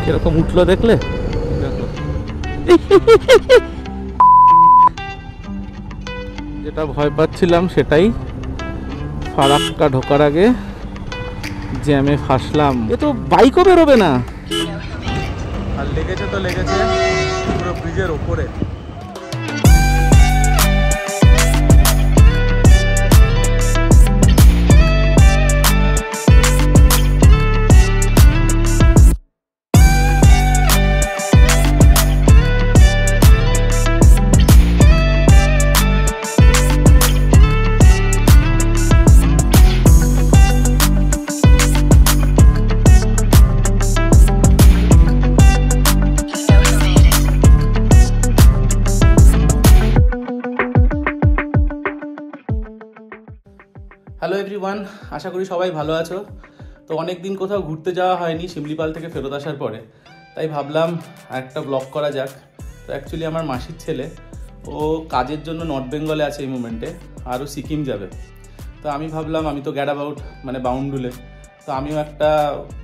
কিরকম উঠলো দেখলে? যেটা ভয় পাচ্ছিলাম সেটাই, ফারাক্কা ঢোকার আগে জ্যামে ফাঁসলাম। এ তো বাইকও বেরোবে না। আর লেগেছে তো লেগেছে পুরো ব্রিজের ওপরে। হ্যালো এভরিওয়ান, আশা করি সবাই ভালো আছো। তো অনেক দিন কোথাও ঘুরতে যাওয়া হয়নি শিমলিপাল থেকে ফেরত আসার পরে, তাই ভাবলাম একটা ব্লগ করা যাক। তো অ্যাকচুয়ালি আমার মাসির ছেলে, ও কাজের জন্য নর্থ বেঙ্গলে আছে এই মুমেন্টে, আর ও সিকিম যাবে। তো আমি ভাবলাম, আমি তো গ্যাট অ্যাবাউট মানে বাউন্ডুলে, তো আমিও একটা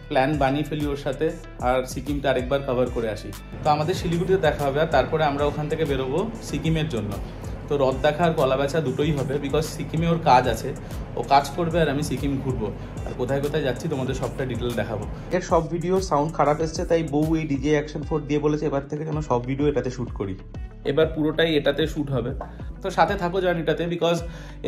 প্ল্যান বানিয়ে ফেলি ওর সাথে, আর সিকিমটা আরেকবার কভার করে আসি। তো আমাদের শিলিগুড়িতে দেখা হবে, আর তারপরে আমরা ওখান থেকে বেরোবো সিকিমের জন্য। তো রথ দেখা আর কলা বেচা দুটোই হবে, বিকজ সিকিমে ওর কাজ আছে, ও কাজ করবে আর আমি সিকিম ঘুরবো। আর কোথায় কোথায় যাচ্ছি তোমাদের সবটা ডিটেল দেখাবো। এর সব ভিডিওর সাউন্ড খারাপ এসছে, তাই বউ এই ডিজে অ্যাকশন 4 দিয়ে বলেছে এবার থেকে যেন সব ভিডিও এটাতে শ্যুট করি। এবার পুরোটাই এটাতে শ্যুট হবে, তো সাথে থাকো জার্নিটাতে। বিকজ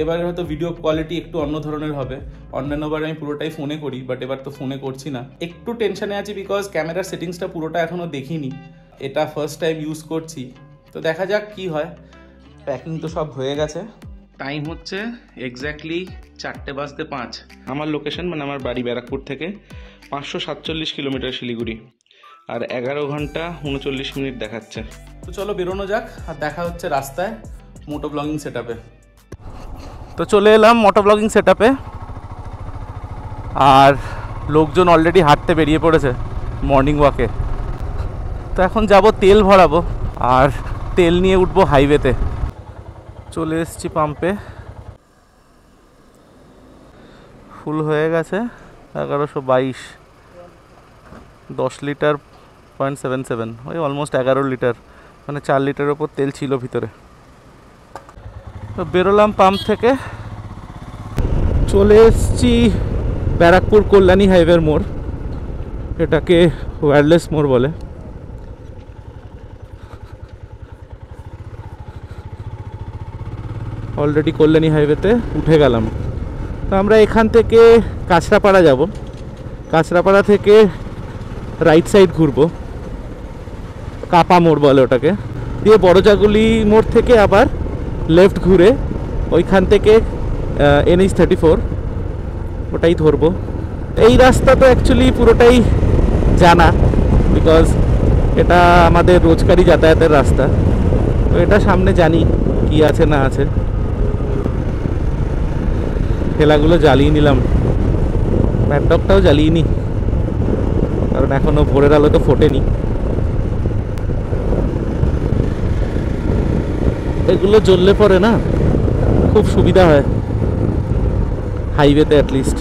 এবার হয়তো ভিডিও কোয়ালিটি একটু অন্য ধরনের হবে। অন্যান্যবার আমি পুরোটাই ফোনে করি, বাট এবার তো ফোনে করছি না। একটু টেনশনে আছি বিকজ ক্যামেরার সেটিংসটা পুরোটা এখনও দেখিনি, এটা ফার্স্ট টাইম ইউজ করছি। তো দেখা যাক কি হয়। প্যাকিং তো সব হয়ে গেছে। টাইম হচ্ছে এক্স্যাক্টলি 4:05। আমার লোকেশন মানে আমার বাড়ি ব্যারাকপুর থেকে 547 কিলোমিটার শিলিগুড়ি, আর 11 ঘন্টা 39 মিনিট দেখাচ্ছে। তো চলো বেরোনো যাক, আর দেখা হচ্ছে রাস্তায় মোটো ব্লগিং সেট আপে। তো চলে এলাম মোটো ব্লগিং সেট আপে, আর লোকজন অলরেডি হাঁটতে বেরিয়ে পড়েছে মর্নিং ওয়াকে। তো এখন যাব তেল ভরাবো, আর তেল নিয়ে উঠবো হাইওয়েতে। চলে এসেছি পাম্পে, ফুল হয়ে গেছে 1122, 10 লিটার 0.77, ওই অলমোস্ট 11 লিটার, মানে 4 লিটারের ওপর তেল ছিল ভিতরে। তো বেরোলাম পাম্প থেকে, চলে এসেছি ব্যারাকপুর কল্যাণী হাইওয়ের মোড়, এটাকে ওয়্যারলেস মোড় বলে। অলরেডি কল্যাণী হাইওয়েতে উঠে গেলাম। তো আমরা এখান থেকে কাঁচরাপাড়া যাব, কাঁচরাপাড়া থেকে রাইট সাইড ঘুরবো, কাপা মোড় বলে ওটাকে, দিয়ে বড়জাগুলি মোড় থেকে আবার লেফট ঘুরে ওইখান থেকে NH34 ওটাই ধরবো। এই রাস্তা তো অ্যাকচুয়ালি পুরোটাই জানা, বিকজ এটা আমাদের রোজকারই যাতায়াতের রাস্তা। তো এটা সামনে জানি কি আছে না আছে। ঠেলাগুলো জ্বালিয়ে নিলাম, ম্যাডডগটাও জ্বালিয়ে নি, কারণ এখনো ভোরের আলো তো ফোটেনি। এগুলো জ্বললে পরে না খুব সুবিধা হয় হাইওয়েতে, অ্যাটলিস্ট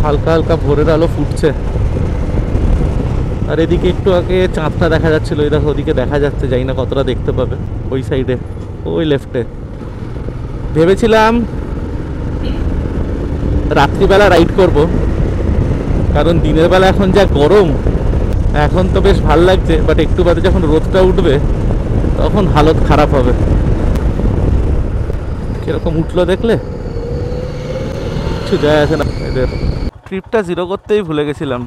হালকা হালকা ভোরের আলো ফুটছে। আর এদিকে একটু আগে চাঁদটা দেখা যাচ্ছিল, এই দেখো ওদিকে দেখা যাচ্ছে, জানি না কতটা দেখতে পাবে, ওই সাইডে ওই লেফটে। ভেবেছিলাম রাত্রিবেলা রাইড করব, কারণ দিনের বেলা এখন যা গরম, এখন তো বেশ ভাল লাগছে, বাট একটু বাদে যখন রোদটা উঠবে তখন হালত খারাপ হবে। কিরকম উঠলো দেখলে? কিছু যায় আসে না এদের। ট্রিপটা জিরো করতেই ভুলে গেছিলাম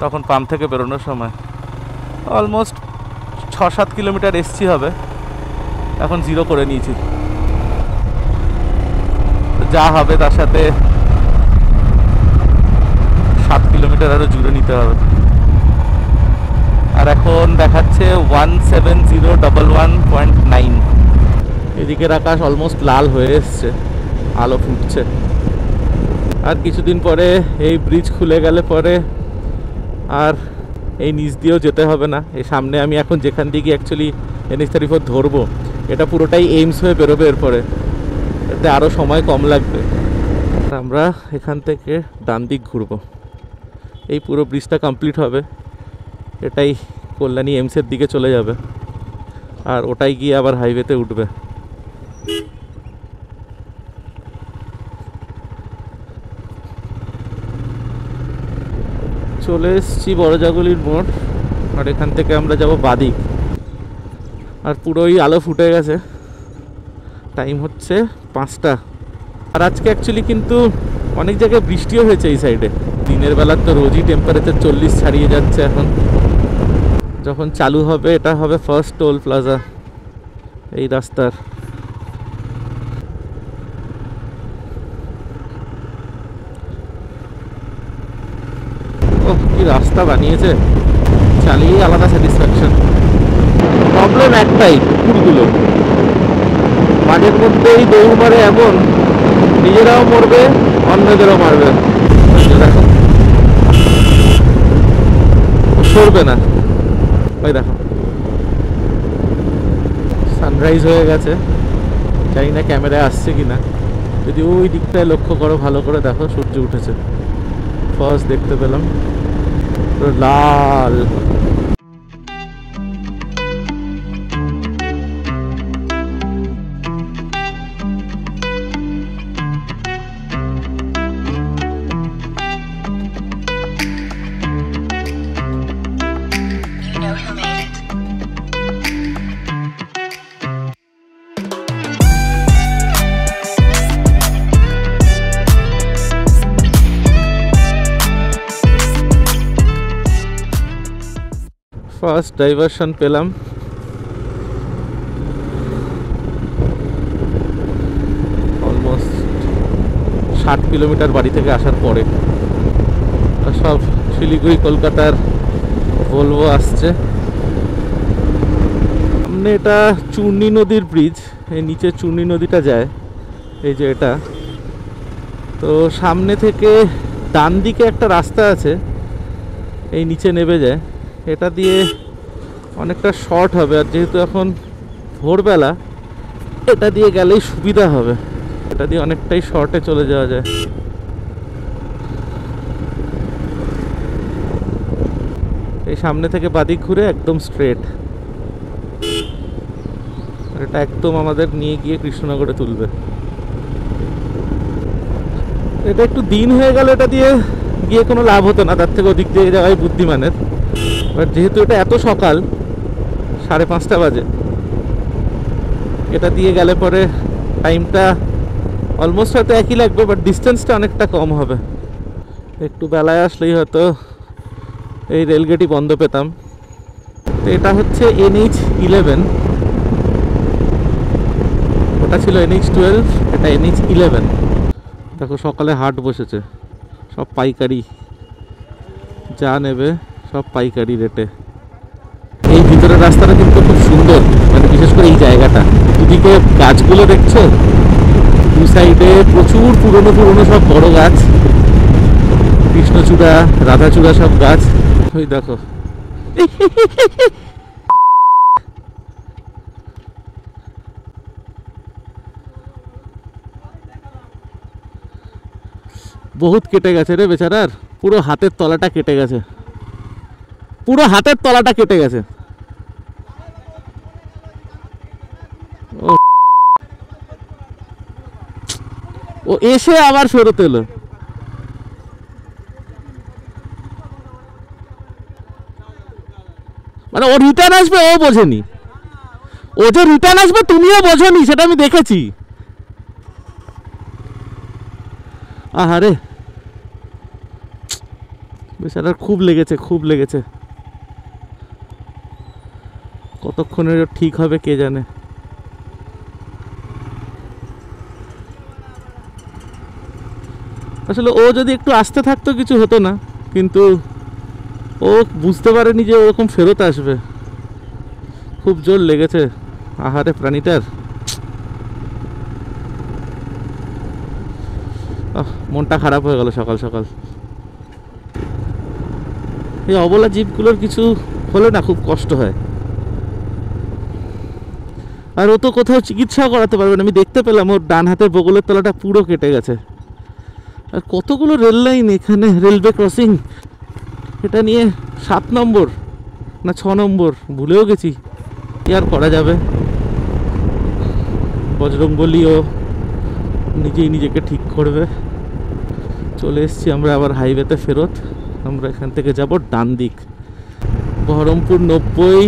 তখন পাম্প থেকে বেরোনোর সময়। অলমোস্ট 6-7 কিলোমিটার এসছি হবে, এখন জিরো করে নিয়েছি। যা হবে তার সাথে 7 কিলোমিটার আরও জুড়ে নিতে হবে। আর এখন দেখাচ্ছে 17011.9। এদিকের আকাশ অলমোস্ট লাল হয়ে এসছে, আলো ফুটছে। আর কিছুদিন পরে এই ব্রিজ খুলে গেলে পরে আর এই নিচ দিয়েও যেতে হবে না। এই সামনে আমি এখন যেখান দিকে অ্যাকচুয়ালি NH34 ধরবো, এটা পুরোটাই এইমস হয়ে বেরোবে এরপরে, এতে আরও সময় কম লাগবে। আমরা এখান থেকে ডান দিক ঘুরবো, এই পুরো ব্রিজটা কমপ্লিট হবে, এটাই কল্যাণী এমসের দিকে চলে যাবে, আর ওটাই গিয়ে আবার হাইওয়েতে উঠবে। চলে এসছি বড়জাগুলির মোড়, আর এখান থেকে আমরা যাব বাদিক। আর পুরোই আলো ফুটে গেছে, টাইম হচ্ছে 5টা। আর আজকে অ্যাকচুয়ালি কিন্তু অনেক জায়গায় বৃষ্টিও হয়েছে এই সাইডে। দিনের বেলা তো রোজই টেম্পারেচার 40 ছাড়িয়ে যাচ্ছে। এখন যখন চালু হবে, এটা হবে ফার্স্ট টোল প্লাজা এই রাস্তার। ও কি রাস্তা বানিয়েছে, চালিয়ে আলাদা স্যাটিসফ্যাকশন। প্রবলেম একটাই, কুকুরগুলো মাঝের মধ্যেই দৌড় মারে, এমন নিজেরাও মরবে অন্যদেরও মারবে। দেখো সরবে না। ওই দেখো সানরাইজ হয়ে গেছে, জানি না ক্যামেরায় আসছে কিনা। যদি ওই দিকটায় লক্ষ্য করো ভালো করে, দেখো সূর্য উঠেছে, ফার্স্ট দেখতে পেলাম লাল। ফার্স্ট ডাইভারশন পেলাম। অলমোস্ট 60 কিলোমিটার বাড়ি থেকে আসার পরে। সব শিলিগুড়ি কলকাতার ভলভো আসছে। সামনে এটা চূর্ণী নদীর ব্রিজ, এই নিচে চূর্ণী নদীটা যায়, এই যে এটা। তো সামনে থেকে ডান দিকে একটা রাস্তা আছে, এই নিচে নেমে যায়, এটা দিয়ে অনেকটা শর্ট হবে। আর যেহেতু এখন ভোরবেলা, এটা দিয়ে গেলেই সুবিধা হবে, এটা দিয়ে অনেকটাই শর্টে চলে যাওয়া যায়। এই সামনে থেকে বাদিক ঘুরে একদম স্ট্রেট, এটা একদম আমাদের নিয়ে গিয়ে কৃষ্ণনগরে তুলবে। এটা একটু দিন হয়ে গেল, এটা দিয়ে গিয়ে কোনো লাভ হতো না, তার থেকে ওদিক দিয়ে যাওয়াই বুদ্ধিমানের। বাট যেহেতু এটা এত সকাল, 5:30 বাজে, এটা দিয়ে গেলে পরে টাইমটা অলমোস্ট হয়তো একই লাগবে, বাট ডিস্টেন্সটা অনেকটা কম হবে। একটু বেলায় আসলেই হয়তো এই রেলগেটই বন্ধ পেতাম। তো এটা হচ্ছে NH11, ওটা ছিল NH12, এটা NH11। দেখো সকালে হাট বসেছে, সব পাইকারি, যা নেবে সব পাইকারি রেটে। এই ভিতরের রাস্তাটা কিন্তু খুব সুন্দর, মানে বিশেষ করে এই জায়গাটা, দুদিকে গাছগুলো দেখছো, দু সাইডে প্রচুর পুরনো পুরনো সব বড় গাছ, কৃষ্ণচূড়া, রাধাচূড়া সব গাছ। ওই দেখো বহুত কেটে গেছে রে বেচারার, পুরো হাতের তলাটা কেটে গেছে, পুরো হাতের তলাটা কেটে গেছে। ও এসে আবার ফেরত এলো। মানে ও রিটার্ন আসবে ও বোঝেনি, ও যে রিটার্ন আসবে তুমিও বোঝোনি, সেটা আমি দেখেছি। আহারে বেচারার খুব লেগেছে, খুব লেগেছে। কতক্ষণে ঠিক হবে কে জানে। আসলে ও যদি একটু আস্তে থাকতো কিছু হতো না, কিন্তু ও বুঝতে পারেনি যে ওরকম ফেরত আসবে। খুব জোর লেগেছে আহারে প্রাণীটার। মনটা খারাপ হয়ে গেল সকাল সকাল। এই অবলা জীবগুলোর কিছু হলে না খুব কষ্ট হয়। আর ও তো কোথাও চিকিৎসাও করাতে পারবে না। আমি দেখতে পেলাম ওর ডান হাতের বগলের তলাটা পুরো কেটে গেছে। আর কতগুলো রেল লাইন এখানে, রেলওয়ে ক্রসিং, এটা নিয়ে 7 নম্বর না 6 নম্বর ভুলেও গেছি, কি আর করা যাবে। বজরংবলীও নিজেই নিজেকে ঠিক করবে। চলে এসেছি আমরা আবার হাইওয়েতে ফেরত। আমরা এখান থেকে যাব ডান দিক, বহরমপুর 90,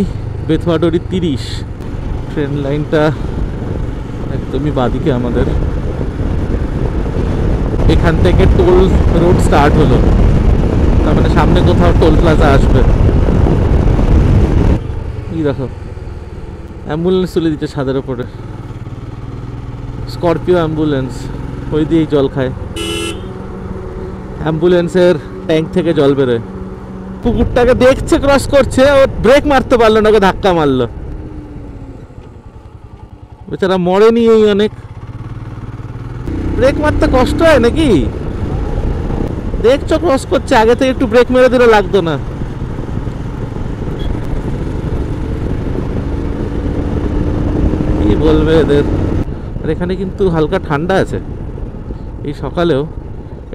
বেথুয়াডরি 30। ট্রেন লাইনটা একদমই বাদিকে আমাদের। এখান থেকে টোল রোড স্টার্ট হলো, তার মানে সামনে কোথাও টোল প্লাজা আসবে। এই দেখো অ্যাম্বুলেন্স তুলে দিচ্ছে ছাদের ওপরে, স্করপিও অ্যাম্বুলেন্স, ওই দিয়েই জল খায়। অ্যাম্বুলেন্সের ট্যাঙ্ক থেকে জল বেরোয়। পুকুরটাকে দেখছে ক্রস করছে, ও ব্রেক মারতে পারলো না, ওকে ধাক্কা মারলো। বেচারা মরেনি এই অনেক। ব্রেক মারতে কষ্ট হয় নাকি? দেখছো ক্রস করছে, আগে থেকে একটু ব্রেক মেরে দিলে লাগতো না। কি বলবে এদের। আর এখানে কিন্তু হালকা ঠান্ডা আছে এই সকালেও।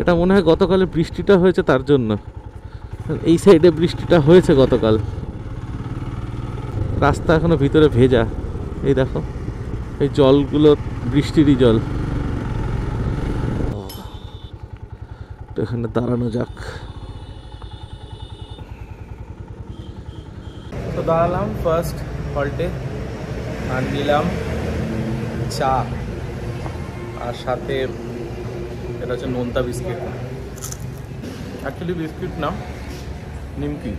এটা মনে হয় গতকালে বৃষ্টিটা হয়েছে তার জন্য, এই সাইডে বৃষ্টিটা হয়েছে গতকাল। রাস্তা এখনো ভিতরে ভেজা, এই দেখো এই জলগুলো বৃষ্টিরই জল। তো এখানে দাঁড়ানো যাক। তো দাঁড়ালাম ফার্স্ট হল্টে, আর নিলাম চা, আর সাথে এটা হচ্ছে নোনতা বিস্কিট। অ্যাকচুয়ালি বিস্কিট না, নিমকি।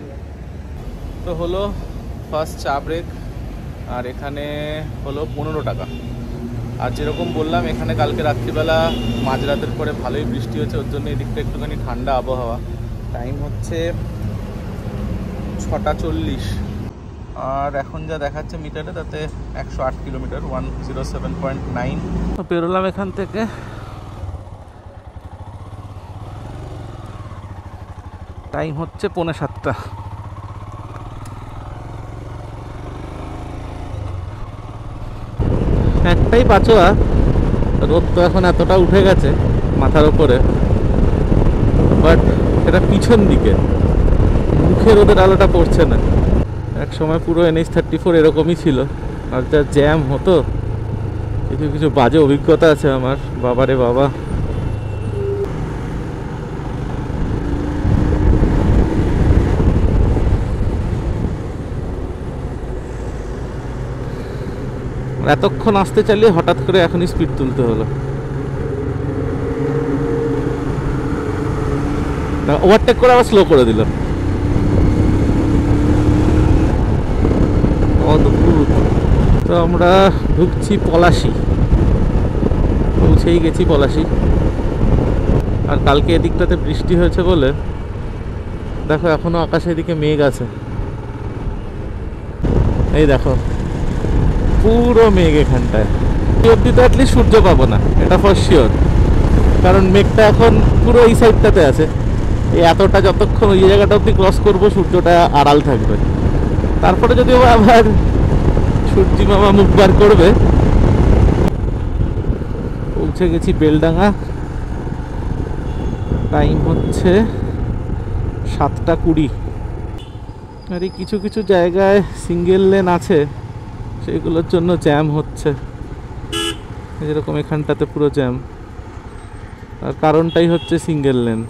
তো হলো ফার্স্ট চা ব্রেক, আর এখানে হলো 15 টাকা। আর যেরকম বললাম এখানে কালকে রাত্রিবেলা মাঝরাতের পরে ভালোই বৃষ্টি হচ্ছে, ওর জন্য এদিকটা একটুখানি ঠান্ডা আবহাওয়া। টাইম হচ্ছে 6টা 40, আর এখন যা দেখাচ্ছে মিটারে তাতে 108 কিলোমিটার, 107.9। বেরোলাম এখান থেকে। টাইম হচ্ছে 6:45। একটাই পাচোয়া, রোদ তো এখন এতটা উঠে গেছে মাথার উপরে, বাট এটা পিছন দিকে, মুখে রোদের আলোটা পড়ছে না। এক সময় পুরো NH34 এরকমই ছিল, আর যা জ্যাম হতো। কিছু কিছু বাজে অভিজ্ঞতা আছে আমার, বাবারে বাবা। এতক্ষণ আসতে চালিয়ে হঠাৎ করে এখনই স্পিড তুলতে হলো। ওভারটেক করে আবার স্লো করে দিল। অদ্ভুত। তো আমরা ঢুকছি পলাশি, পৌঁছেই গেছি পলাশি। আর কালকে এদিকটাতে বৃষ্টি হয়েছে বলে দেখো এখনো আকাশে এদিকে মেঘ আছে, এই দেখো পুরো মেঘ এখানটায়। এই অবধি তো অ্যাটলিস্ট সূর্য পাবো না, এটা ফর শিওর, কারণ মেঘটা এখন পুরো এই সাইডটাতে আছে। এই এতটা যতক্ষণ ওই জায়গাটা অবধি ক্রস করবো সূর্যটা আড়াল থাকবে, তারপরে যদিও আবার সূর্যি মামা মুখ বার করবে। পৌঁছে গেছি বেলডাঙ্গা, টাইম হচ্ছে 7টা 20। আর এই কিছু কিছু জায়গায় সিঙ্গেল লেন আছে, সেইগুলোর জন্য জ্যাম হচ্ছে, যেরকম এখানটাতে পুরো জ্যাম। আর কারণটাই হচ্ছে সিঙ্গেল লেন।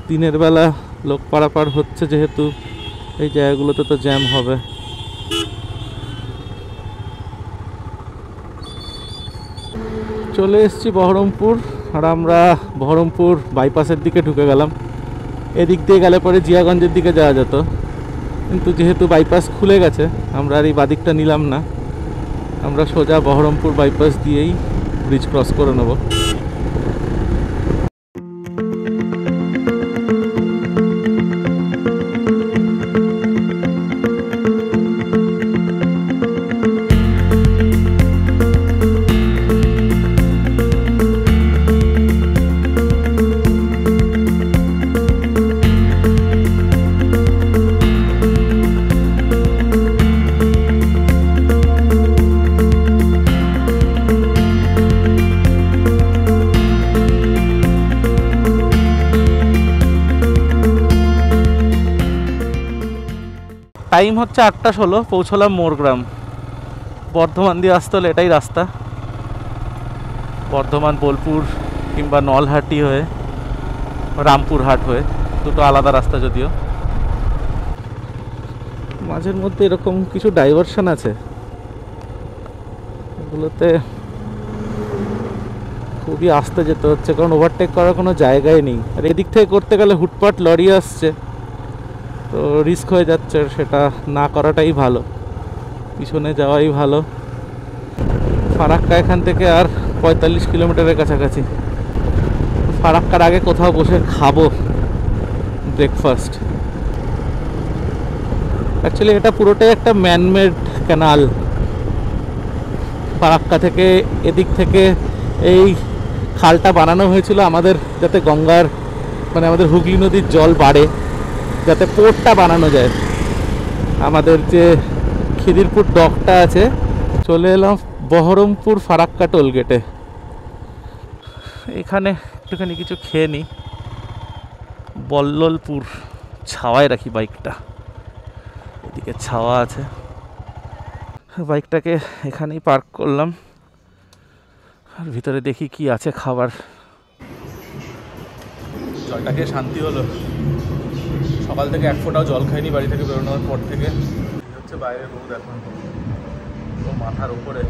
দিনের বেলা লোক পারাপার হচ্ছে যেহেতু, এই জায়গাগুলোতে তো জ্যাম হবে। চলে এসেছি বহরমপুর, আর আমরা বহরমপুর বাইপাসের দিকে ঢুকে গেলাম। এদিক দিয়ে গেলে পরে জিয়াগঞ্জের দিকে যাওয়া যেত, কিন্তু যেহেতু বাইপাস খুলে গেছে আমরা আর এই বাদিকটা নিলাম না, আমরা সোজা বহরমপুর বাইপাস দিয়েই ব্রিজ ক্রস করে নেব। টাইম হচ্ছে 8:16, পৌঁছলাম মোরগ্রাম। বর্ধমান দিয়ে আসতে হলে এটাই রাস্তা, বর্ধমান, বোলপুর কিংবা নলহাটি হয়ে, রামপুরহাট হয়ে, দুটো আলাদা রাস্তা যদিও। মাঝের মধ্যে এরকম কিছু ডাইভারশন আছে, এগুলোতে খুবই আস্তে যেতে হচ্ছে, কারণ ওভারটেক করার কোনো জায়গাই নেই। আর এদিক থেকে করতে গেলে হুটপাট লরি আসছে, তো রিস্ক হয়ে যাচ্ছে। সেটা না করাটাই ভালো, পিছনে যাওয়াই ভালো। ফারাক্কা এখান থেকে আর 45 কিলোমিটারের কাছাকাছি। ফারাক্কার আগে কোথাও বসে খাবো ব্রেকফাস্ট। অ্যাকচুয়ালি এটা পুরোটাই একটা ম্যানমেড ক্যানাল। ফারাক্কা থেকে এদিক থেকে এই খালটা বানানো হয়েছিল আমাদের, যাতে গঙ্গার মানে আমাদের হুগলি নদীর জল বাড়ে, যাতে পোর্টটা বানানো যায়। আমাদের যে খিদিরপুর ডকটা আছে, চলে এলাম বহরমপুর ফারাক্কা টোলগেটে। এখানে একটুখানি কিছু খেয়ে নিই, বল্ললপুর ছাওয়ায় রাখি বাইকটা, এদিকে ছাওয়া আছে। বাইকটাকে এখানেই পার্ক করলাম, আর ভিতরে দেখি কি আছে খাবার। জলটা খেয়ে শান্তি হলো। সকাল থেকে এক ফোঁটাও জল খাইনি বাড়ি থেকে বেরোনোর পর থেকে। হচ্ছে বাইরের রোদ এখন তো মাথার উপরে।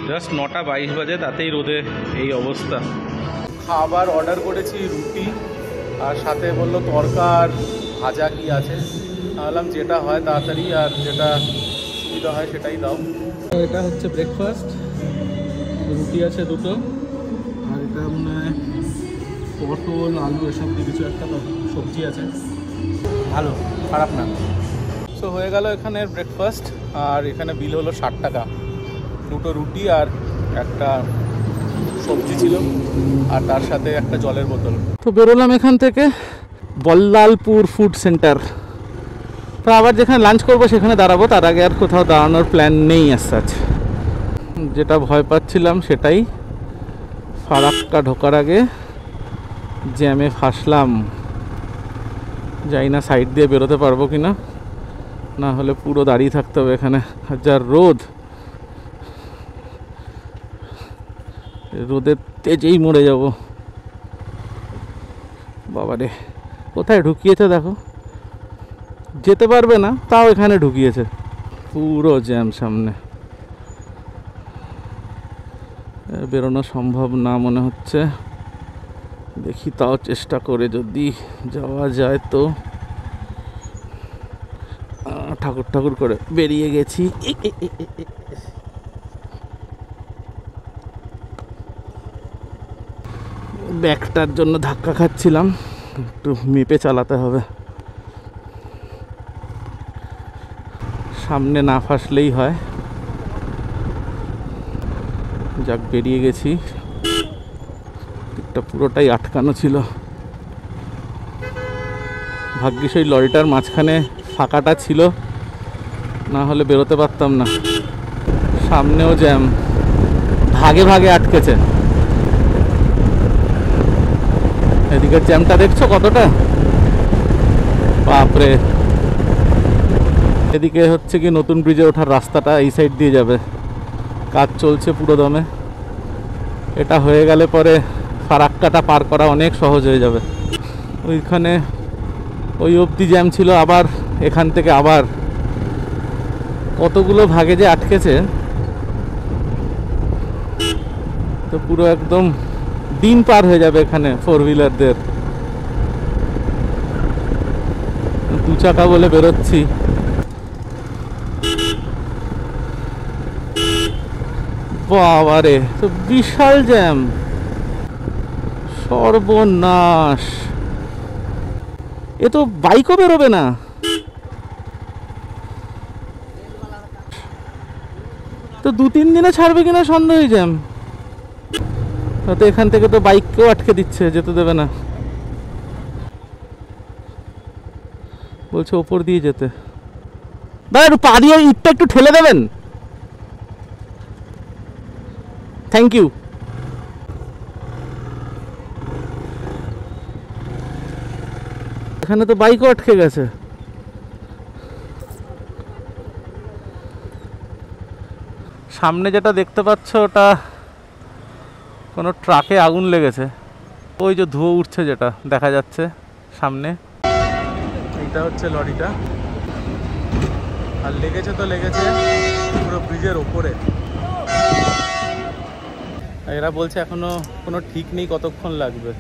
জাস্ট 9:22 বাজে, তাতেই রোদে এই অবস্থা। খাবার অর্ডার করেছি রুটি, আর সাথে বললো তরকা আর ভাজা কি আছে। ভাবলাম যেটা হয় তাড়াতাড়ি আর যেটা সুবিধা হয় সেটাই দাও। এটা হচ্ছে ব্রেকফাস্ট, রুটি আছে দুটো, আর এটা মনে হয় পটল আলু এসব দিয়ে কিছু একটা সবজি আছে, ভালো, খারাপ না। সো হয়ে গেল এখানে ব্রেকফাস্ট, আর এখানে বিল হলো 60 টাকা। দুটো রুটি আর একটা সবজি ছিল, আর তার সাথে একটা জলের বোতল। তো বেরোলাম এখান থেকে বল্লালপুর ফুড সেন্টার। তো আবার যেখানে লাঞ্চ করবো সেখানে দাঁড়াবো, তার আগে আর কোথাও দাঁড়ানোর প্ল্যান নেই অ্যাজ সাচ। যেটা ভয় পাচ্ছিলাম সেটাই, ফারাক্কা ঢোকার আগে জ্যামে ফাঁসলাম। জানি না সাইড দিয়ে বেরোতে পারবো কিনা, না হলে পুরো দাঁড়িয়ে থাকতে হবে এখানে। হাজার রোদ, রোদের তেজেই মরে যাব। বাবারে, কোথায় ঢুকিয়েছে দেখো, যেতে পারবে না তাও এখানে ঢুকিয়েছে। পুরো জ্যাম সামনে, বেরোনো সম্ভব না মনে হচ্ছে। দেখি তাও চেষ্টা করে যদি যাওয়া যায় তো। ঠাকুর ঠাকুর করে বেরিয়ে গেছি। ব্যাগটার জন্য ধাক্কা খাচ্ছিলাম, একটু মেপে চালাতে হবে, সামনে না ফাঁসলেই হয়। যাক, বেরিয়ে গেছি। দিকটা পুরোটাই আটকানো ছিল। ভাগ্যিস ওই লরিটার মাঝখানে ফাঁকাটা ছিল, না হলে বেরোতে পারতাম না। সামনেও জ্যাম, ভাগে ভাগে আটকেছে। এদিকের জ্যামটা দেখছো কতটা, বাপরে। এদিকে হচ্ছে কি নতুন ব্রিজে ওঠার রাস্তাটা এই সাইড দিয়ে যাবে, কাজ চলছে পুরো দমে। এটা হয়ে গেলে পরে ফারাক্কাটা পার করা অনেক সহজ হয়ে যাবে। ওইখানে ওই অবধি জ্যাম ছিল, আবার এখান থেকে আবার কতগুলো ভাগে যে আটকেছে, তো পুরো একদম দিন পার হয়ে যাবে এখানে ফোর হুইলারদের। 2 চাকা বলে বেরোচ্ছি। বাবারে, তো বিশাল জ্যাম, সর্বনাশ। এ তো বাইকও বেরোবে না। তো 2-3 দিনে ছাড়বে কিনা সন্দেহ জ্যাম। তো এখান থেকে তো বাইককেও আটকে দিচ্ছে, যেতে দেবে না, বলছে ওপর দিয়ে যেতে। দাদা একটু পা দিয়ে ইটটা একটু ঠেলে দেবেন, থ্যাংক ইউ। এখানে তো বাইকও আটকে গেছে। সামনে যেটা দেখতে পাচ্ছ ওটা কোনো ট্রাকে আগুন লেগেছে, ওই যে ধোঁয়া উঠছে যেটা দেখা যাচ্ছে সামনে, এইটা হচ্ছে লরিটা। আর লেগেছে তো লেগেছে পুরো ব্রিজের ওপরে। এরা বলছে এখনো কোনো ঠিক নেই কতক্ষণ লাগবে,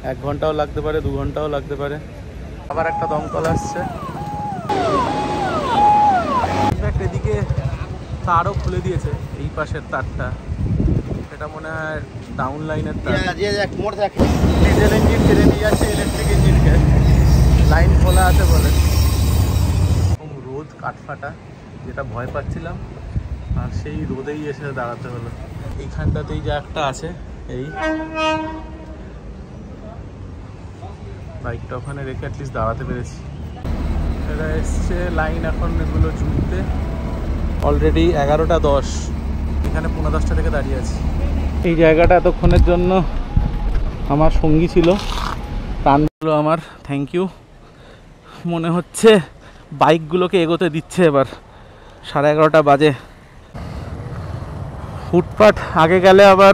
1 ঘন্টাও লাগতে পারে, 2 ঘন্টাও লাগতে পারে। আবার একটা দমকল আসছে। এদিকে তারও খুলে দিয়েছে, এই পাশের তারটা, এটা মনে হয় ডাউন লাইনের তার। ডিজেল ইঞ্জিন ছেড়ে নিয়ে যাচ্ছে ইলেকট্রিক ইঞ্জিনকে, লাইন খোলা আছে বলে। রোদ কাঠফাটা, যেটা ভয় পাচ্ছিলাম, আর সেই রোদেই এসে দাঁড়াতে হলো। এইখানটাতেই যা একটা আছে, এই বাইকটা ওখানে রেখে অ্যাটলিস্ট দাঁড়াতে পেরেছি। এরা এসছে লাইন এখন এগুলো জুড়তে। অলরেডি 11টা 10, এখানে 10:15 থেকে দাঁড়িয়ে আছি। এই জায়গাটা এতক্ষণের জন্য আমার সঙ্গী ছিল, টানগুলো আমার, থ্যাংক ইউ। মনে হচ্ছে বাইকগুলোকে এগোতে দিচ্ছে এবার। 11:30 বাজে। ফুটপাথ আগে গেলে আবার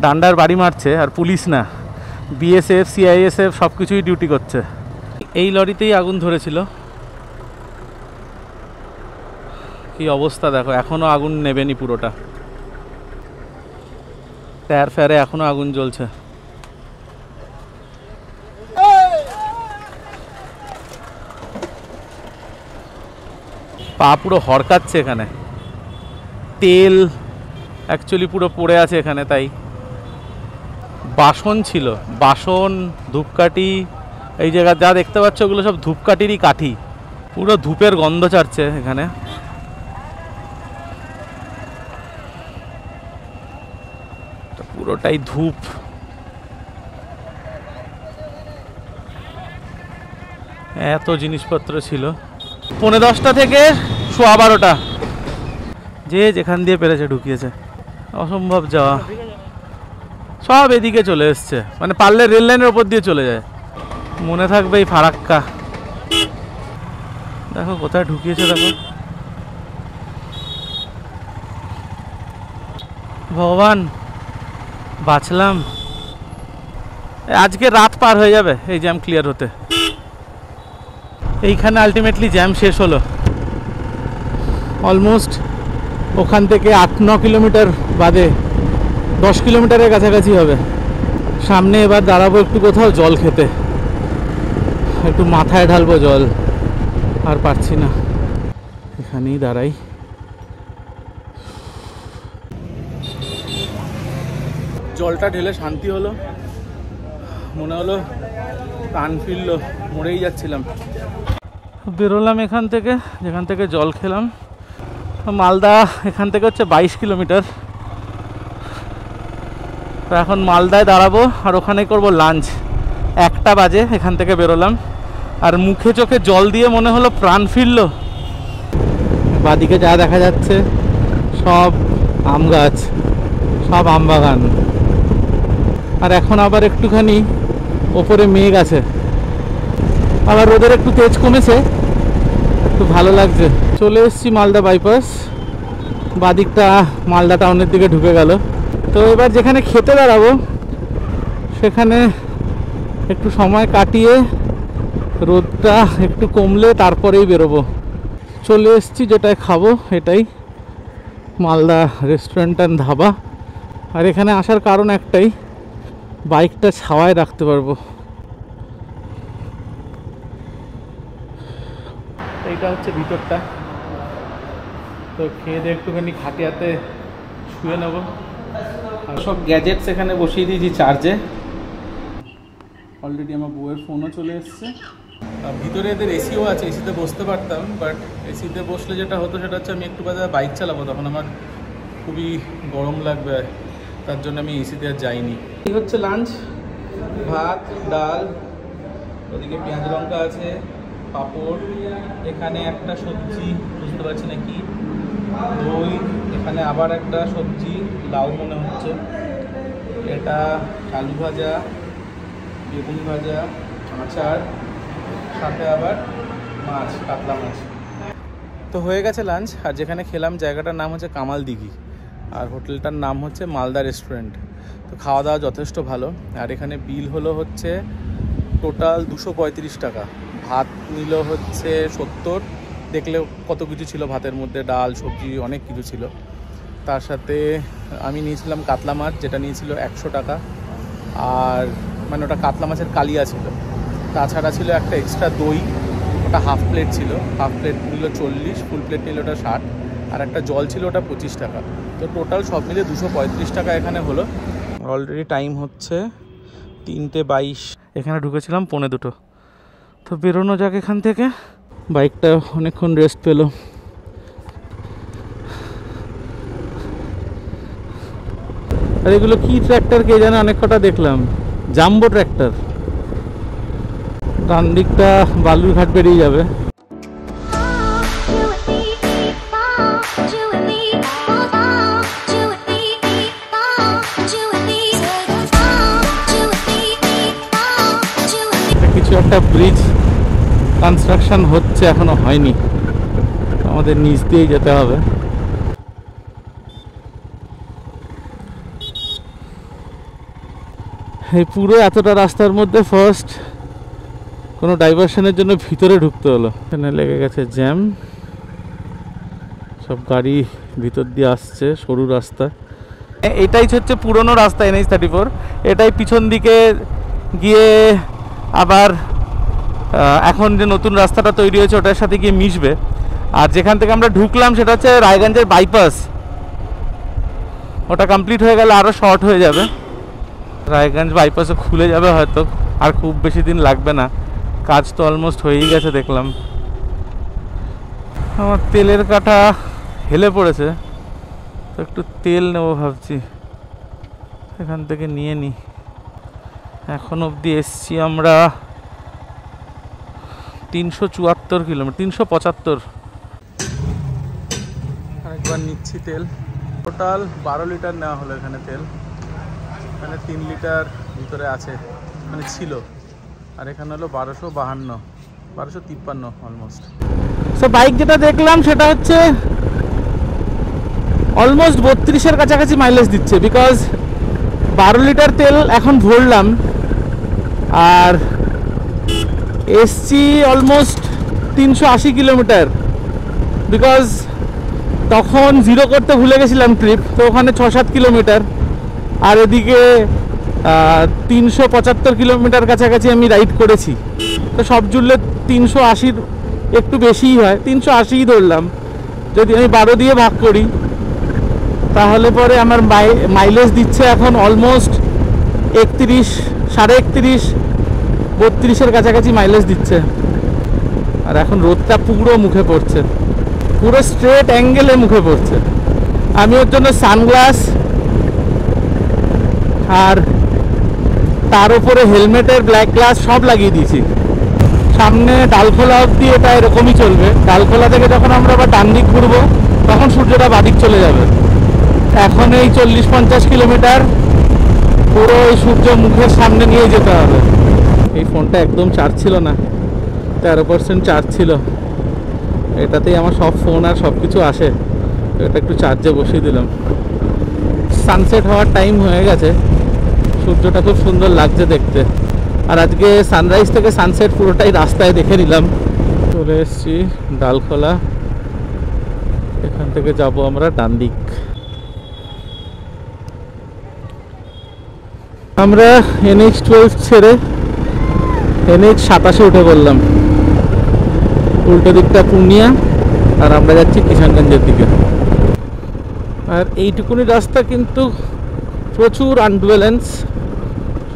ডান্ডার বাড়ি মারছে, আর পুলিশ না, বিএসএফ সিআইএসএফ সব কিছুই ডিউটি করছে। এই লরিতেই আগুন ধরেছিল। কি অবস্থা দেখো, এখনো আগুন নেবেনি পুরোটা, টায়ার ফেয়ারে এখনো আগুন জ্বলছে। পা পুরো হরকাচ্ছে এখানে, তেল অ্যাকচুয়ালি পুরো পড়ে আছে এখানে। তাই বাসন ছিল, বাসন, ধূপকাঠি, এই জায়গা যা দেখতে পাচ্ছ ওগুলো সব ধূপকাঠিরই কাঠি, পুরো ধূপের গন্ধ ছাড়ছে এখানে। পুরোটাই ধূপ। এত জিনিসপত্র ছিল। 10:15 থেকে 12:15 যে যেখান দিয়ে পেরেছে ঢুকিয়েছে, অসম্ভব যাওয়া। সব এদিকে চলে এসছে, মানে পারলে রেল লাইনের ওপর দিয়ে চলে যায়। মনে থাকবে এই ফারাক্কা, দেখো কোথায় ঢুকিয়েছে, দেখো। ভগবান, বাঁচলাম। আজকে রাত পার হয়ে যাবে এই জ্যাম ক্লিয়ার হতে। এইখানে আলটিমেটলি জ্যাম শেষ হলো। অলমোস্ট ওখান থেকে 8-9 কিলোমিটার বাদে, 10 কিলোমিটারের কাছাকাছি হবে। সামনে এবার দাঁড়াবো একটু কোথাও জল খেতে, একটু মাথায় ঢালবো জল, আর পারছি না, এখানেই দাঁড়াই। জলটা ঢেলে শান্তি হলো, মনে হলো প্রাণ ফিরলো, মরেই যাচ্ছিলাম। বেরোলাম এখান থেকে, যেখান থেকে জল খেলাম। মালদা এখান থেকে হচ্ছে 22 কিলোমিটার। তো এখন মালদায় দাঁড়াবো, আর ওখানেই করবো লাঞ্চ। 1টা বাজে এখান থেকে বেরোলাম, আর মুখে চোখে জল দিয়ে মনে হলো প্রাণ ফিরলো। বাদিকে যা দেখা যাচ্ছে সব আম গাছ, সব আম বাগান। আর এখন আবার একটুখানি ওপরে মেঘ আছে, আবার রোদের একটু তেজ কমেছে, একটু ভালো লাগছে। চলে এসেছি মালদা বাইপাস, বাদিকটা মালদা টাউনের দিকে ঢুকে গেল। তো এবার যেখানে খেতে দাঁড়াবো সেখানে একটু সময় কাটিয়ে রোদটা একটু কমলে তারপরেই বেরোবো। চলে এসেছি যেটায় খাবো, এটাই মালদা রেস্টুরেন্ট অ্যান্ড ধাবা। আর এখানে আসার কারণ একটাই, বাইকটা ছাওয়ায় রাখতে পারবো। এইটা হচ্ছে ভিতরটা। তো খেয়ে দিয়ে একটুখানি খাটিয়াতে শুয়ে নেব। আর সব গ্যাজেটস এখানে বসিয়ে দিয়েছি চার্জে। অলরেডি আমার বউয়ের ফোনও চলে এসছে। ভিতরে এদের এসিও আছে, এসিতে বসতে পারতাম, বাট এসিতে বসলে যেটা হতো সেটা হচ্ছে আমি একটু বাদে বাইক চালাবো, তখন আমার খুবই গরম লাগবে, তার জন্য আমি এসিতে আর যাইনি। এই হচ্ছে লাঞ্চ, ভাত, ডাল, ওদিকে পেঁয়াজ লঙ্কা আছে, পাঁপড়, এখানে একটা সবজি বুঝতে পারছি না কি, দই, এখানে আবার একটা সবজি, লাউ মনে হচ্ছে, এটা আলু ভাজা, বেগুন ভাজা, আচার, সাথে আবার মাছ, কাতলা মাছ। তো হয়ে গেছে লাঞ্চ। আর যেখানে খেলাম জায়গাটার নাম হচ্ছে কামাল দিঘি। আর হোটেলটার নাম হচ্ছে মালদা রেস্টুরেন্ট। তো খাওয়া দাওয়া যথেষ্ট ভালো। আর এখানে বিল হলো হচ্ছে টোটাল 235 টাকা। ভাত নিল হচ্ছে 70, দেখলে কত কিছু ছিল ভাতের মধ্যে, ডাল সবজি অনেক কিছু ছিল। তার সাথে আমি নিয়েছিলাম কাতলা মাছ, যেটা নিয়েছিল 100 টাকা। আর মানে ওটা কাতলা মাছের কালিয়া ছিল। তাছাড়া ছিল একটা এক্সট্রা দই, ওটা হাফ প্লেট ছিল, হাফ প্লেট নিল 40, ফুল প্লেট নিল ওটা 60, আর একটা জল ছিল ওটা 25 টাকা। তো টোটাল সব মিলে 235 টাকা এখানে হলো। অলরেডি টাইম হচ্ছে 3:22। এখানে ঢুকেছিলাম 1:45। তো বেরোনো যাক এখান থেকে। বাইকটা অনেকক্ষণ রেস্ট পেলো। আর এগুলো কি ট্র্যাক্টর কে জানে, অনেক কটা দেখলাম, জাম্বো ট্র্যাক্টর। ডান দিকটা বালুরঘাট বেরিয়ে যাবে। কিছু একটা ব্রিজ কনস্ট্রাকশন হচ্ছে, এখনো হয়নি, আমাদের নিচ দিয়েই যেতে হবে। এই পুরো এতটা রাস্তার মধ্যে ফার্স্ট কোনো ডাইভারশনের জন্য ভিতরে ঢুকতে হলো। এখানে লেগে গেছে জ্যাম, সব গাড়ি ভিতর দিয়ে আসছে, সরু রাস্তা। এটাই হচ্ছে পুরনো রাস্তা NH-34। এটাই পিছন দিকে গিয়ে আবার এখন যে নতুন রাস্তাটা তৈরি হয়েছে ওটার সাথে গিয়ে মিশবে। আর যেখান থেকে আমরা ঢুকলাম সেটা হচ্ছে রায়গঞ্জের বাইপাস। ওটা কমপ্লিট হয়ে গেলে আরও শর্ট হয়ে যাবে। রায়গঞ্জ বাইপাসও খুলে যাবে হয়তো, আর খুব বেশি দিন লাগবে না, কাজ তো অলমোস্ট হয়েই গেছে দেখলাম। আমার তেলের কাটা হেলে পড়েছে, তো একটু তেল নেবো ভাবছি, এখান থেকে নিয়ে নিই। এখন অবধি এসছি আমরা 374 কিলোমিটার, 375। আরেকবার নিচ্ছি তেল। টোটাল 12 লিটার নেওয়া হলো এখানে তেল। এখানে 3 লিটার ভিতরে আছে, মানে ছিল। আর এখানে হলো 1252, 1253 অলমোস্ট। সো বাইক যেটা দেখলাম সেটা হচ্ছে অলমোস্ট 32-এর কাছাকাছি মাইলেজ দিচ্ছে, বিকজ 12 লিটার তেল এখন ভরলাম। আর এসছি অলমোস্ট 380 কিলোমিটার, বিকজ তখন জিরো করতে ভুলে গেছিলাম ট্রিপ, তো ওখানে 6-7 কিলোমিটার। আর এদিকে 375 কিলোমিটার কাছাকাছি আমি রাইড করেছি। তো সব জুড়লে 380 একটু বেশিই হয়, 380 ধরলাম। যদি আমি 12 দিয়ে ভাগ করি তাহলে পরে আমার মাইলেজ দিচ্ছে এখন অলমোস্ট 31, 31.5, 32-এর কাছাকাছি মাইলেজ দিচ্ছে। আর এখন রোদটা পুরো মুখে পড়ছে, পুরো স্ট্রেট অ্যাঙ্গেলে মুখে পড়ছে। আমি ওর জন্য সানগ্লাস আর তার উপরে হেলমেটের ব্ল্যাক গ্লাস সব লাগিয়ে দিয়েছি। সামনে ডালখোলা অবধি এটা এরকমই চলবে। ডালখোলা থেকে যখন আমরা আবার ডান দিক ঘুরবো তখন সূর্যটা বাদিক চলে যাবে। এখন এই 40-50 কিলোমিটার পুরো ওই সূর্য মুখের সামনে নিয়ে যেতে হবে। এই ফোনটা একদম চার্জ ছিল না, 13% চার্জ ছিল। এটাতেই আমার সব ফোন আর সব কিছু আসে, তো এটা একটু চার্জে বসিয়ে দিলাম। সানসেট হওয়ার টাইম হয়ে গেছে, সূর্যটা খুব সুন্দর লাগছে দেখতে। আর আজকে সানরাইজ থেকে সানসেট পুরোটাই রাস্তায় দেখে নিলাম। চলে এসেছি ডালখোলা, এখান থেকে যাব আমরা ডান দিক। আমরা NH-12 ছেড়ে NH-87 উঠে পড়লাম। উল্টো দিকটা পূর্ণিয়া, আর আমরা যাচ্ছি কিষানগঞ্জের দিকে। আর এইটুকুনি রাস্তা কিন্তু প্রচুর আনব্যালেন্স,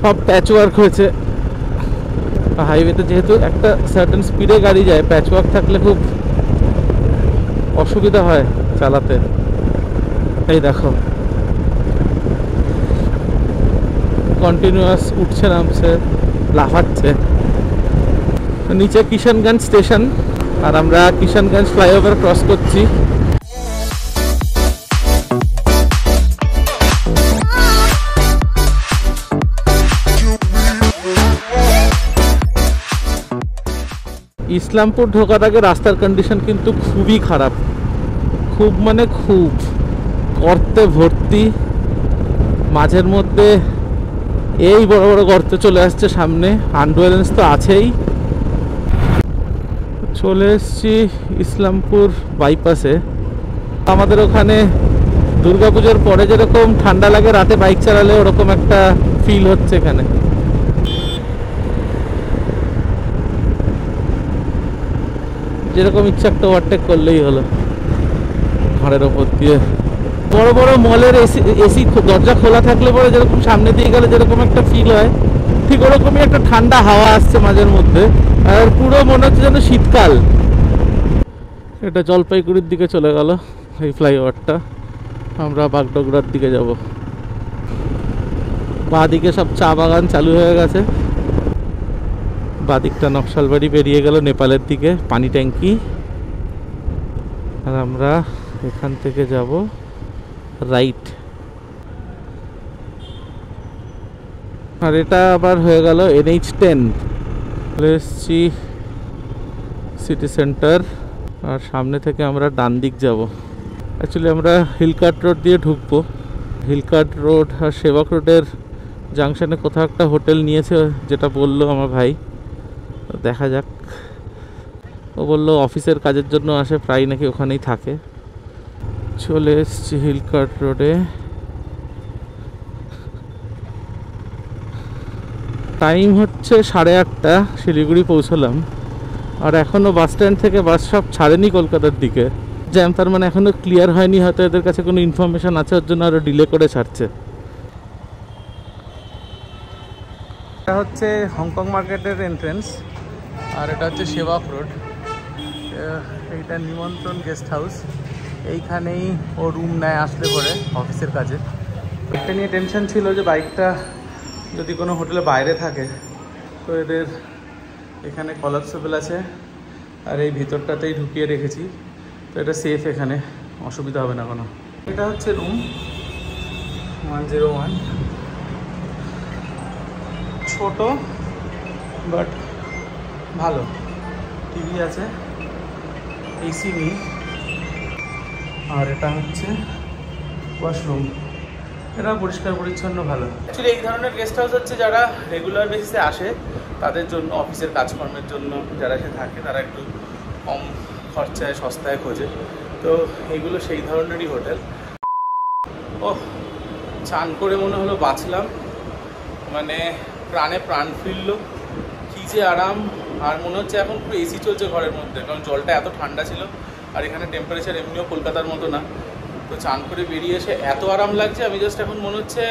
সব প্যাচওয়ার্ক হয়েছে। হাইওয়েতে যেহেতু একটা সার্টেন স্পিডে গাড়ি যায়, প্যাচওয়ার্ক থাকলে খুব অসুবিধা হয় চালাতে। এই দেখো কন্টিনিউয়াস উঠছে নামছে, লাফাচ্ছে। নিচে কিষানগঞ্জ স্টেশন, আর আমরা কিষানগঞ্জ ফ্লাইওভার ক্রস করছি। ইসলামপুর ঢোকার আগে রাস্তার কন্ডিশন কিন্তু খুবই খারাপ, খুব মানে খুব গর্তে ভর্তি, মাঝের মধ্যে এই বড় বড় গর্ত চলে আসছে সামনে, আন্ডুয়ারেন্স তো আছেই। চলে এসছি ইসলামপুর বাইপাসে। আমাদের ওখানে দুর্গাপুজোর পরে যেরকম ঠান্ডা লাগে রাতে বাইক চালালে, ওরকম একটা ফিল হচ্ছে এখানে। যেরকম ইচ্ছা একটা ওভারটেক করলেই হলো ঘরের ওপর দিয়ে। বড় বড় মলের এসি দরজা খোলা থাকলে পরে যেরকম সামনে দিয়ে গেলে যেরকম একটা ফিল হয়, ঠিক ওরকমই একটা ঠান্ডা হাওয়া আসছে মাঝের মধ্যে, আর পুরো মনে হচ্ছে যেন শীতকাল। এটা জলপাইগুড়ির দিকে চলে গেল এই ফ্লাইওভারটা। আমরা বাগডোগরার দিকে যাব। বাঁদিকে সব চা বাগান চালু হয়ে গেছে। বাদিকটা নকশালবাড়ি পেরিয়ে গেল নেপালের দিকে, পানি ট্যাঙ্কি। আর আমরা এখান থেকে যাব রাইট। আর এটা আবার হয়ে গেল NH10। চলে এসছি সিটি সেন্টার। আর সামনে থেকে আমরা ডান দিক যাব। অ্যাকচুয়ালি আমরা হিলকার্ট রোড দিয়ে ঢুকবো। হিলকার্ট রোড আর সেবক রোডের জাংশনে কোথাও একটা হোটেল নিয়েছে, যেটা বললো আমার ভাই। দেখা যাক। ও বললো অফিসের কাজের জন্য আসে, প্রায় নাকি ওখানেই থাকে। চলে এসছি হিলকার্ট রোডে। টাইম হচ্ছে 8:30, শিলিগুড়ি পৌঁছলাম। আর এখনও বাস স্ট্যান্ড থেকে বাস সব ছাড়েনি কলকাতার দিকে। জ্যাম তার মানে এখনও ক্লিয়ার হয়নি, হয়তো এদের কাছে কোনো ইনফরমেশান আছে, ওর জন্য আরও ডিলে করে ছাড়ছে। এটা হচ্ছে হংকং মার্কেটের এন্ট্রেন্স, আর এটা হচ্ছে সেবক রোড। এইটা নিমন্ত্রণ গেস্ট হাউস। এইখানেই ও রুম নেয় আসলে পরে অফিসের কাজে। একটা নিয়ে টেনশন ছিল যে বাইকটা যদি কোনো হোটেলে বাইরে থাকে তো এদের এখানে কলাপসেবল আছে, আর এই ভিতরটাতেই ঢুকিয়ে রেখেছি, তো এটা সেফ, এখানে অসুবিধা হবে না কোনো। এটা হচ্ছে রুম 101। ছোট বাট ভালো, টিভি আছে, এসি নেই। আর এটা হচ্ছে ওয়াশরুম। এটা পরিষ্কার পরিচ্ছন্ন, ভালো। অ্যাকচুয়ালি এই ধরনের গেস্ট হাউস হচ্ছে যারা রেগুলার বেসিসে আসে তাদের জন্য, অফিসের কাজকর্মের জন্য যারা এসে থাকে তারা একটু কম খরচায় সস্তায় খোঁজে, তো এইগুলো সেই ধরনেরই হোটেল। ওহ, চান করে মনে হলো বাঁচলাম, মানে প্রাণে প্রাণ ফিরলো, কী যে আরাম। আর মনে হচ্ছে এখন পুরো এসি চলছে ঘরের মধ্যে, কারণ জলটা এত ঠান্ডা ছিল। আর এখানে টেম্পারেচার এমনিও কলকাতার মতো না, তো চান করে বেরিয়ে এসে এত আরাম লাগছে। আমি জাস্ট এখন মনে হচ্ছে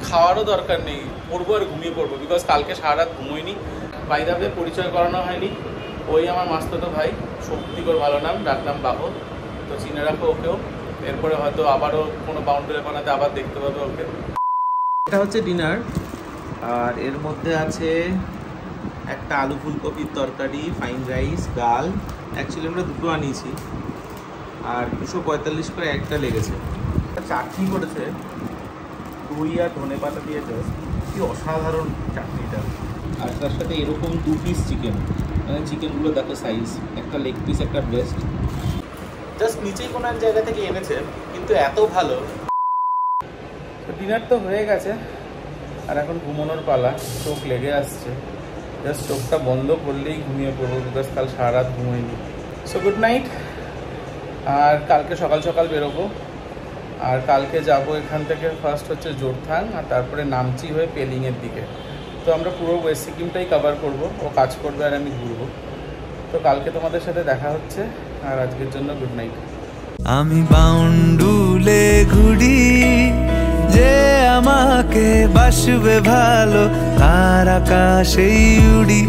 খাওয়ারও দরকার নেই, পড়বো আর ঘুমিয়ে পড়বো, বিকজ কালকে সারা রাত ঘুমোইনি। বাই দ্য ওয়ে, পরিচয় করানো হয়নি, ওই আমার মাস্তুতো ভাই, শক্তিকর ভালো নাম, ডাকনাম বাহো, তো চিনে রাখো ওকেও। এরপরে হয়তো আবারও কোনো বাউন্ডারি বানাতে আবার দেখতে পাবে ওকে। এটা হচ্ছে ডিনার, আর এর মধ্যে আছে একটা আলু ফুলকপির তরকারি, ফাইন রাইস, ডাল। অ্যাকচুয়ালি আমরা দুটো আনিয়েছি, আর 245 করে একটা লেগেছে। চাটনি করেছে দই আর ধনে পাতা দিয়ে, কি অসাধারণ চাটনিটা। আর তার সাথে এরকম 2 পিস চিকেন, মানে চিকেনগুলো দেখো সাইজ, একটা লেগ পিস, একটা ব্রেস্ট। জাস্ট নিচেই কোনো এক জায়গা থেকে এনেছে, কিন্তু এত ভালো। ডিনার তো হয়ে গেছে, আর এখন ঘুমানোর পালা। চোখ লেগে আসছে, জাস্ট চোখটা বন্ধ করলেই ঘুমিয়ে পড়বো, বিকজ কাল সারা রাত ঘুমোইনি। So good night. আর কালকে সকাল সকাল বেরোবো, আর কালকে যাব এখান থেকে ফার্স্ট হচ্ছে জোরথাং, আর তারপরে নামচি হয়ে পেলিংয়ের দিকে। তো আমরা পুরো ওয়েস্ট সিকিমটাই কভার করব, ও কাজ করবে আর আমি ঘুরবো। তো কালকে তোমাদের সাথে দেখা হচ্ছে, আর আজকের জন্য গুড নাইট। আমি বাউন্ডুলে ঘুরি, যে আমাকে বাসবে ভালো, তার আকাশেই উড়ি।